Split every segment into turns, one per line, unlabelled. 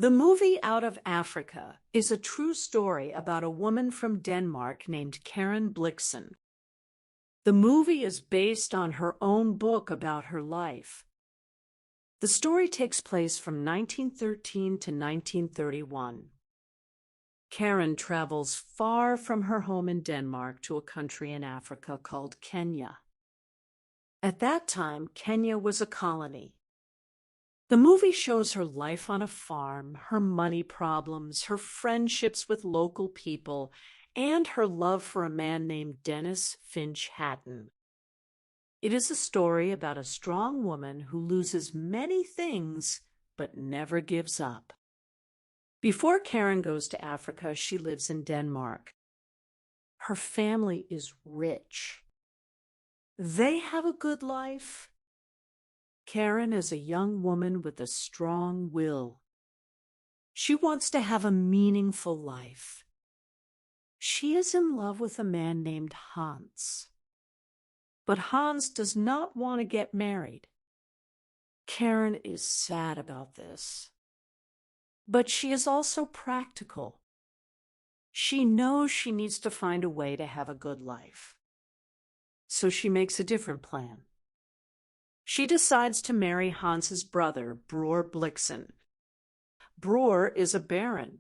The movie Out of Africa is a true story about a woman from Denmark named Karen Blixen. The movie is based on her own book about her life. The story takes place from 1913 to 1931. Karen travels far from her home in Denmark to a country in Africa called Kenya. At that time, Kenya was a colony. The movie shows her life on a farm, her money problems, her friendships with local people, and her love for a man named Dennis Finch Hatton. It is a story about a strong woman who loses many things but never gives up. Before Karen goes to Africa, she lives in Denmark. Her family is rich. They have a good life. Karen is a young woman with a strong will. She wants to have a meaningful life. She is in love with a man named Hans. But Hans does not want to get married. Karen is sad about this. But she is also practical. She knows she needs to find a way to have a good life. So she makes a different plan. She decides to marry Hans's brother, Bror Blixen. Bror is a baron,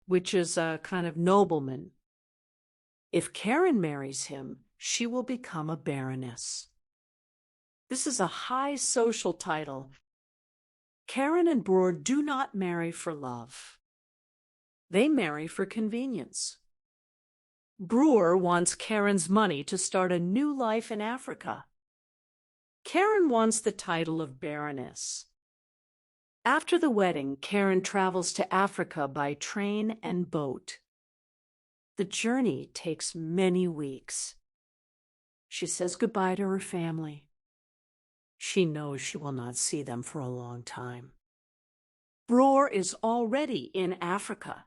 which is a kind of nobleman. If Karen marries him, she will become a baroness. This is a high social title. Karen and Bror do not marry for love. They marry for convenience. Bror wants Karen's money to start a new life in Africa. Karen wants the title of baroness. After the wedding, Karen travels to Africa by train and boat. The journey takes many weeks. She says goodbye to her family. She knows she will not see them for a long time. Bror is already in Africa.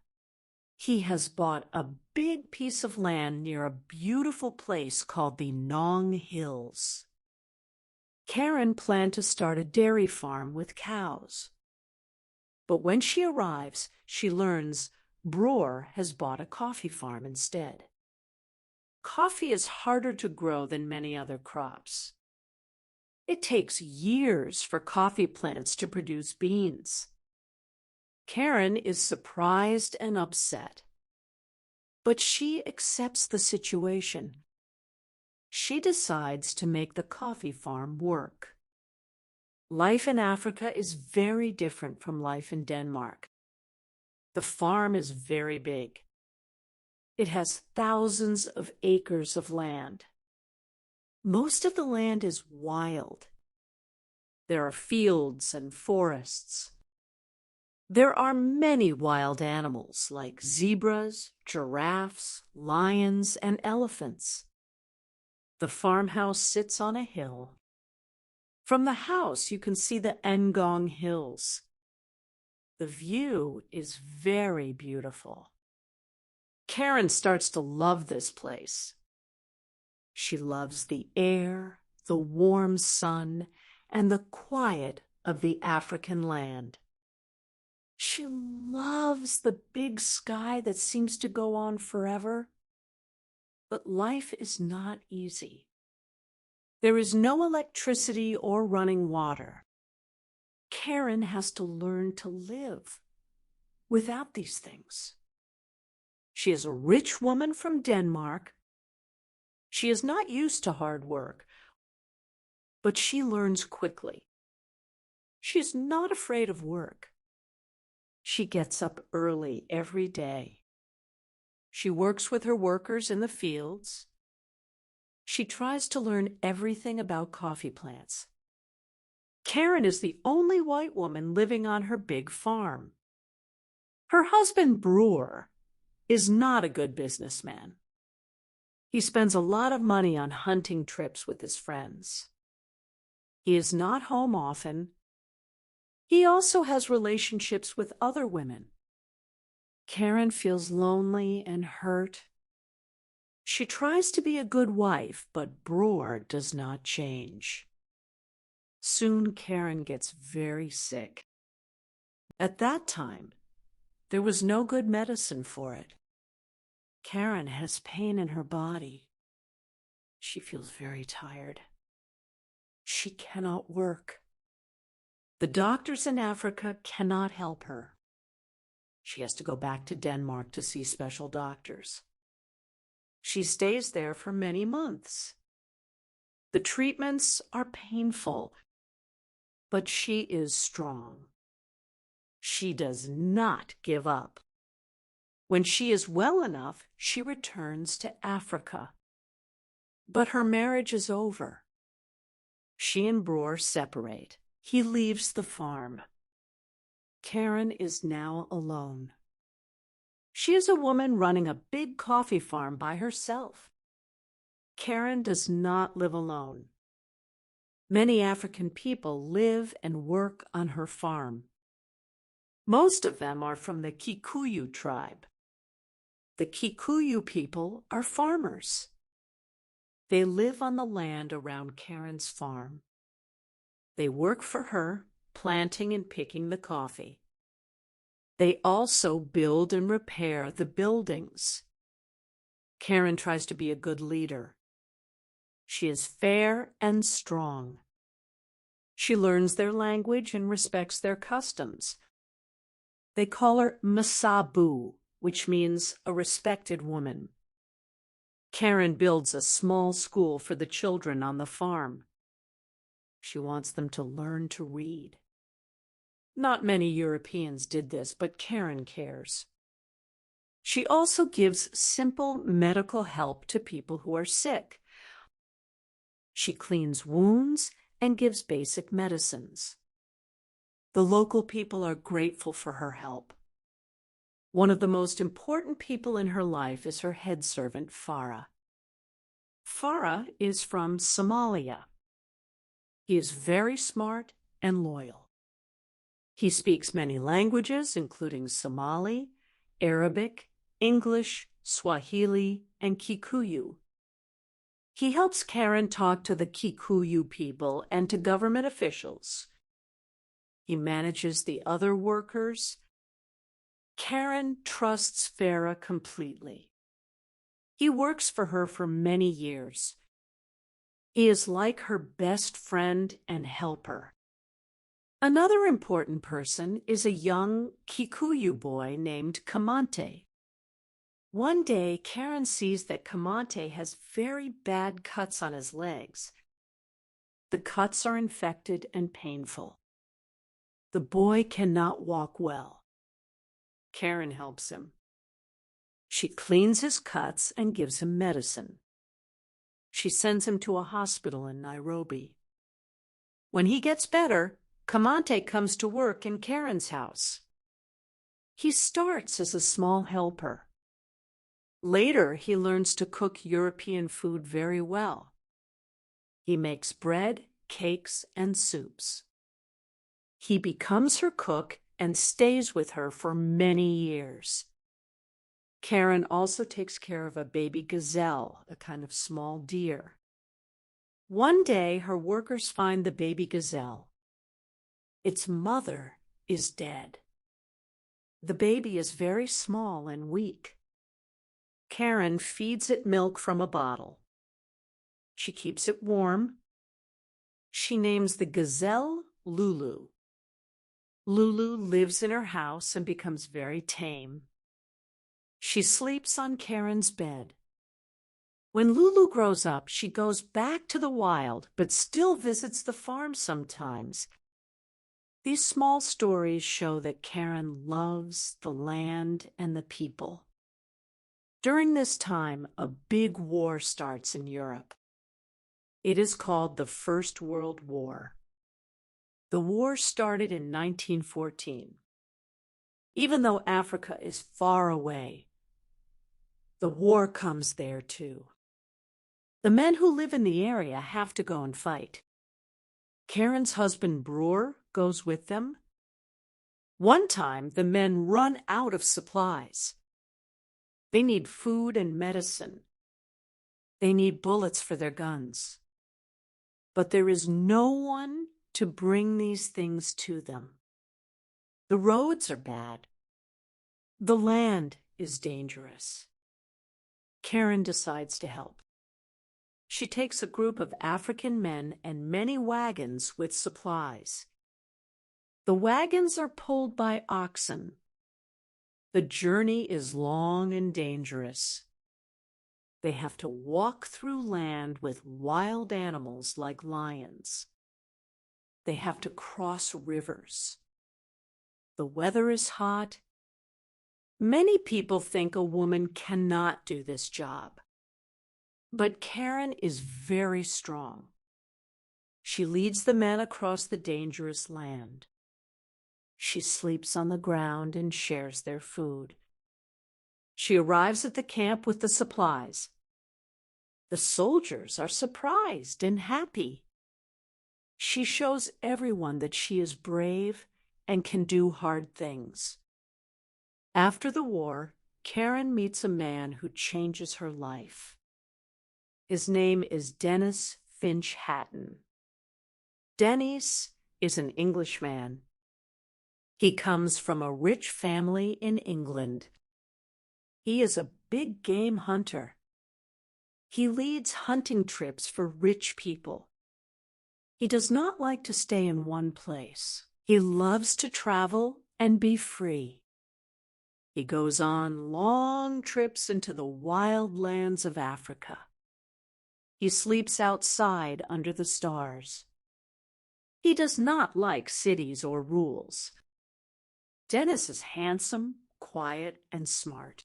He has bought a big piece of land near a beautiful place called the Nong Hills. Karen planned to start a dairy farm with cows. But when she arrives, she learns Bror has bought a coffee farm instead. Coffee is harder to grow than many other crops. It takes years for coffee plants to produce beans. Karen is surprised and upset. But she accepts the situation. She decides to make the coffee farm work. Life in Africa is very different from life in Denmark. The farm is very big. It has thousands of acres of land. Most of the land is wild. There are fields and forests. There are many wild animals like zebras, giraffes, lions, and elephants. The farmhouse sits on a hill. From the house, you can see the Ngong Hills. The view is very beautiful. Karen starts to love this place. She loves the air, the warm sun, and the quiet of the African land. She loves the big sky that seems to go on forever. But life is not easy. There is no electricity or running water. Karen has to learn to live without these things. She is a rich woman from Denmark. She is not used to hard work, but she learns quickly. She is not afraid of work. She gets up early every day. She works with her workers in the fields. She tries to learn everything about coffee plants. Karen is the only white woman living on her big farm. Her husband, Bror, is not a good businessman. He spends a lot of money on hunting trips with his friends. He is not home often. He also has relationships with other women. Karen feels lonely and hurt. She tries to be a good wife, but Bror does not change. Soon Karen gets very sick. At that time, There was no good medicine for it. Karen has pain in her body. She feels very tired. She cannot work. The doctors in Africa cannot help her. She has to go back to Denmark to see special doctors. She stays there for many months. The treatments are painful, but she is strong. She does not give up. When she is well enough, she returns to Africa. But her marriage is over. She and Broer separate. He leaves the farm. Karen is now alone. She is a woman running a big coffee farm by herself. Karen does not live alone. Many African people live and work on her farm. Most of them are from the Kikuyu tribe. The Kikuyu people are farmers. They live on the land around Karen's farm. They work for her, planting and picking the coffee. They also build and repair the buildings. Karen tries to be a good leader. She is fair and strong. She learns their language and respects their customs. They call her Masabu, which means a respected woman. Karen builds a small school for the children on the farm. She wants them to learn to read. Not many Europeans did this, but Karen cares. She also gives simple medical help to people who are sick. She cleans wounds and gives basic medicines. The local people are grateful for her help. One of the most important people in her life is her head servant, Farah. Farah is from Somalia. He is very smart and loyal. He speaks many languages, including Somali, Arabic, English, Swahili, and Kikuyu. He helps Karen talk to the Kikuyu people and to government officials. He manages the other workers. Karen trusts Farah completely. He works for her for many years. He is like her best friend and helper. Another important person is a young Kikuyu boy named Kamante. One day, Karen sees that Kamante has very bad cuts on his legs. The cuts are infected and painful. The boy cannot walk well. Karen helps him. She cleans his cuts and gives him medicine. She sends him to a hospital in Nairobi. When he gets better, Kamante comes to work in Karen's house. He starts as a small helper. Later, he learns to cook European food very well. He makes bread, cakes, and soups. He becomes her cook and stays with her for many years. Karen also takes care of a baby gazelle, a kind of small deer. One day, her workers find the baby gazelle. Its mother is dead. The baby is very small and weak. Karen feeds it milk from a bottle. She keeps it warm. She names the gazelle Lulu. Lulu lives in her house and becomes very tame. She sleeps on Karen's bed. When Lulu grows up, she goes back to the wild, but still visits the farm sometimes. These small stories show that Karen loves the land and the people. During this time, a big war starts in Europe. It is called the First World War. The war started in 1914. Even though Africa is far away, the war comes there too. The men who live in the area have to go and fight. Karen's husband Broer goes with them. One time, the men run out of supplies. They need food and medicine. They need bullets for their guns. But there is no one to bring these things to them. The roads are bad. The land is dangerous. Karen decides to help. She takes a group of African men and many wagons with supplies. The wagons are pulled by oxen. The journey is long and dangerous. They have to walk through land with wild animals like lions. They have to cross rivers. The weather is hot. Many people think a woman cannot do this job. But Karen is very strong. She leads the men across the dangerous land. She sleeps on the ground and shares their food. She arrives at the camp with the supplies. The soldiers are surprised and happy. She shows everyone that she is brave and can do hard things. After the war, Karen meets a man who changes her life. His name is Dennis Finch Hatton. Dennis is an Englishman. He comes from a rich family in England. He is a big game hunter. He leads hunting trips for rich people. He does not like to stay in one place. He loves to travel and be free. He goes on long trips into the wild lands of Africa. He sleeps outside under the stars. He does not like cities or rules. Dennis is handsome, quiet, and smart.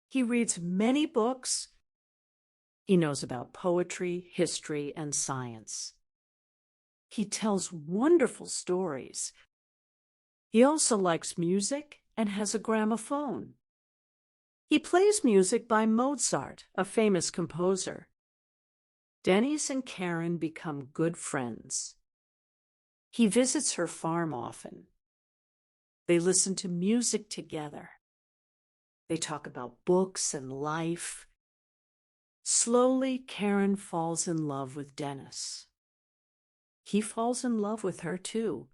He reads many books. He knows about poetry, history, and science. He tells wonderful stories. He also likes music and has a gramophone. He plays music by Mozart, a famous composer. Dennis and Karen become good friends. He visits her farm often. They listen to music together. They talk about books and life. Slowly, Karen falls in love with Dennis. He falls in love with her too.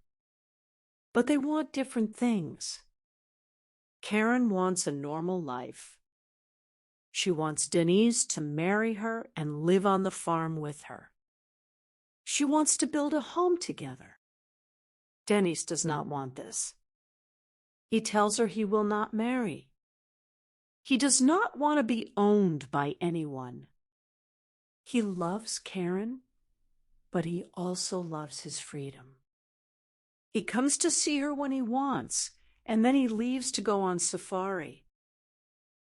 But they want different things. Karen wants a normal life. She wants Denise to marry her and live on the farm with her. She wants to build a home together. Denise does not want this. He tells her he will not marry. He does not want to be owned by anyone. He loves Karen, but he also loves his freedom. He comes to see her when he wants, and then he leaves to go on safari.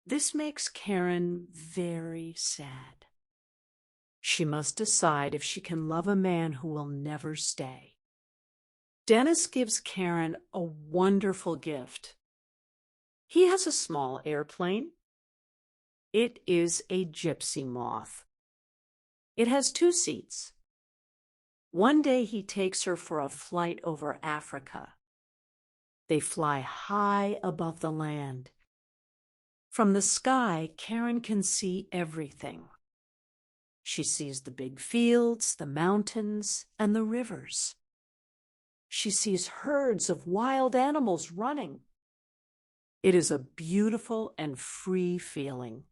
This makes Karen very sad. She must decide if she can love a man who will never stay. Dennis gives Karen a wonderful gift. He has a small airplane. It is a gypsy moth. It has 2 seats. One day he takes her for a flight over Africa. They fly high above the land. From the sky, Karen can see everything. She sees the big fields, the mountains, and the rivers. She sees herds of wild animals running. It is a beautiful and free feeling.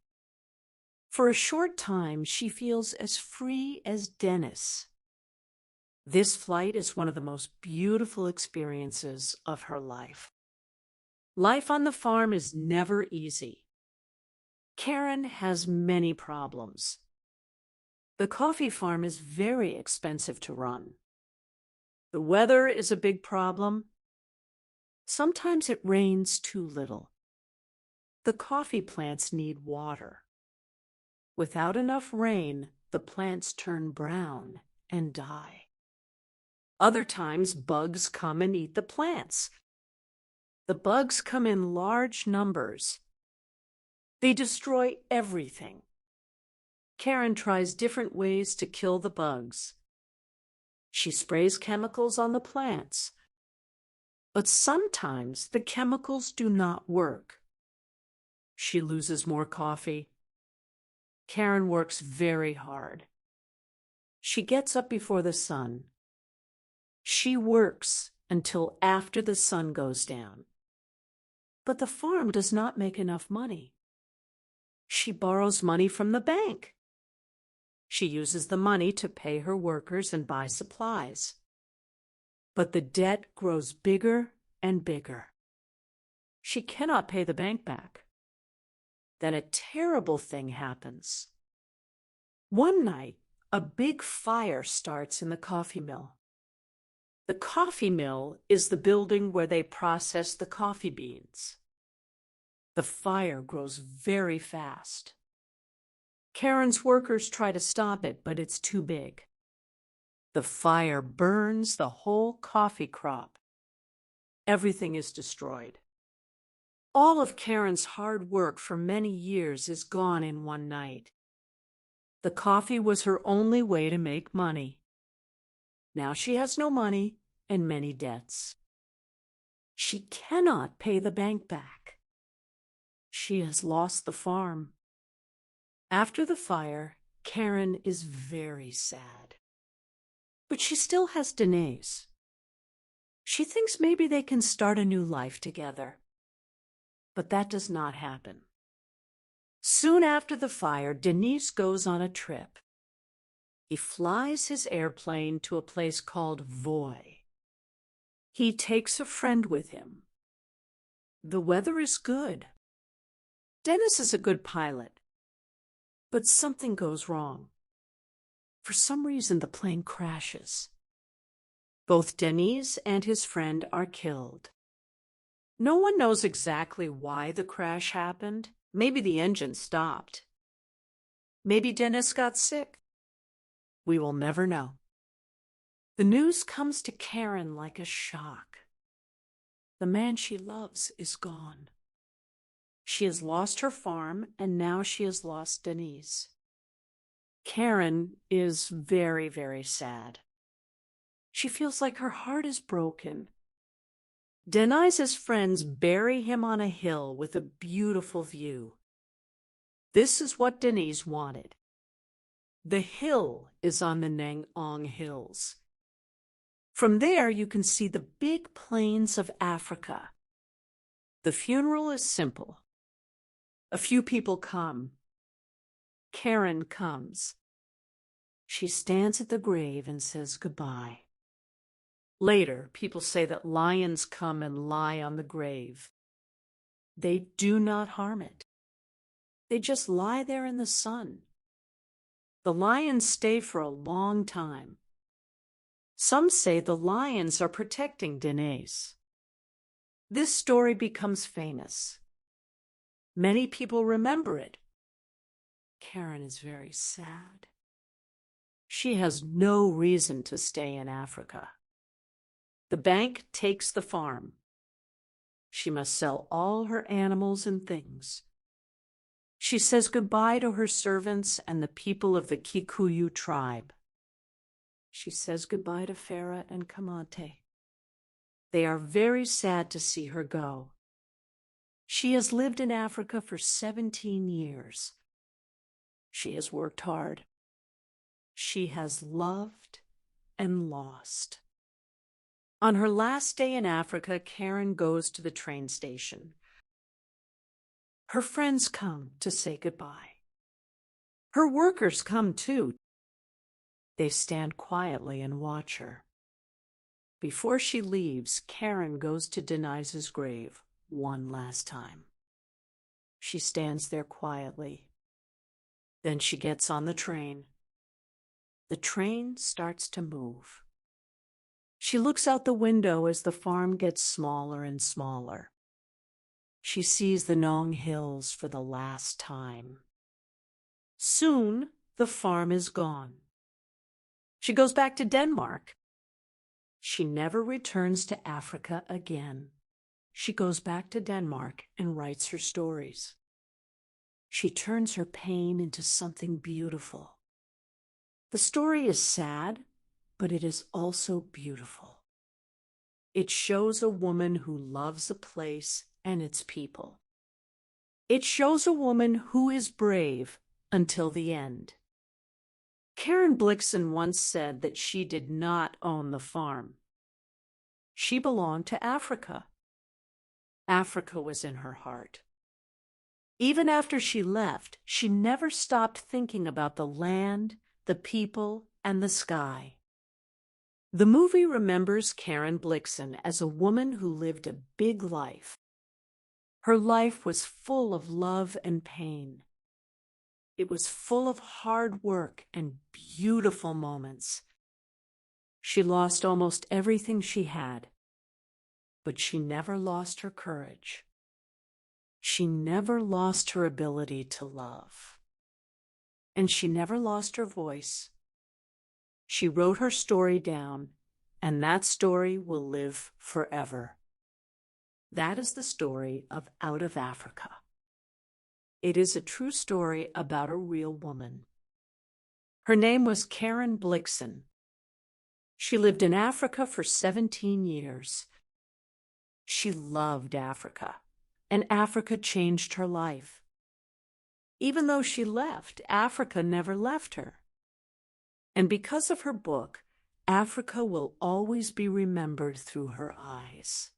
For a short time, she feels as free as Dennis. This flight is one of the most beautiful experiences of her life. Life on the farm is never easy. Karen has many problems. The coffee farm is very expensive to run. The weather is a big problem. Sometimes it rains too little. The coffee plants need water. Without enough rain, the plants turn brown and die. Other times, bugs come and eat the plants. The bugs come in large numbers. They destroy everything. Karen tries different ways to kill the bugs. She sprays chemicals on the plants. But sometimes the chemicals do not work. She loses more coffee. Karen works very hard. She gets up before the sun. She works until after the sun goes down. But the farm does not make enough money. She borrows money from the bank. She uses the money to pay her workers and buy supplies. But the debt grows bigger and bigger. She cannot pay the bank back. Then a terrible thing happens. One night, a big fire starts in the coffee mill. The coffee mill is the building where they process the coffee beans. The fire grows very fast. Karen's workers try to stop it, but it's too big. The fire burns the whole coffee crop. Everything is destroyed. All of Karen's hard work for many years is gone in one night. The coffee was her only way to make money. Now she has no money and many debts. She cannot pay the bank back. She has lost the farm. After the fire, Karen is very sad. But she still has Denise. She thinks maybe they can start a new life together. But that does not happen. Soon after the fire, Denise goes on a trip. He flies his airplane to a place called Voi. He takes a friend with him. The weather is good. Dennis is a good pilot. But something goes wrong. For some reason, the plane crashes. Both Denise and his friend are killed. No one knows exactly why the crash happened. Maybe the engine stopped. Maybe Dennis got sick. We will never know. The news comes to Karen like a shock. The man she loves is gone. She has lost her farm, and now she has lost Denise. Karen is very, very sad. She feels like her heart is broken. Denise's friends bury him on a hill with a beautiful view. This is what Denise wanted. The hill is on the Nangong Hills. From there, you can see the big plains of Africa. The funeral is simple. A few people come. Karen comes. She stands at the grave and says goodbye. Later, people say that lions come and lie on the grave. They do not harm it. They just lie there in the sun. The lions stay for a long time. Some say the lions are protecting Denise. This story becomes famous. Many people remember it. Karen is very sad. She has no reason to stay in Africa. The bank takes the farm. She must sell all her animals and things. She says goodbye to her servants and the people of the Kikuyu tribe. She says goodbye to Farah and Kamate. They are very sad to see her go. She has lived in Africa for 17 years. She has worked hard. She has loved and lost. On her last day in Africa, Karen goes to the train station. Her friends come to say goodbye. Her workers come too. They stand quietly and watch her. Before she leaves, Karen goes to Denise's grave one last time. She stands there quietly. Then she gets on the train. The train starts to move. She looks out the window as the farm gets smaller and smaller. She sees the Nong Hills for the last time. Soon, the farm is gone. She goes back to Denmark. She never returns to Africa again. She goes back to Denmark and writes her stories. She turns her pain into something beautiful. The story is sad, but it is also beautiful. It shows a woman who loves a place and its people. It shows a woman who is brave until the end. Karen Blixen once said that she did not own the farm. She belonged to Africa. Africa was in her heart. Even after she left, she never stopped thinking about the land, the people, and the sky. The movie remembers Karen Blixen as a woman who lived a big life. Her life was full of love and pain. It was full of hard work and beautiful moments. She lost almost everything she had, but she never lost her courage. She never lost her ability to love. And she never lost her voice. She wrote her story down, and that story will live forever. That is the story of Out of Africa. It is a true story about a real woman. Her name was Karen Blixen. She lived in Africa for 17 years. She loved Africa, and Africa changed her life. Even though she left, Africa never left her. And because of her book, Africa will always be remembered through her eyes.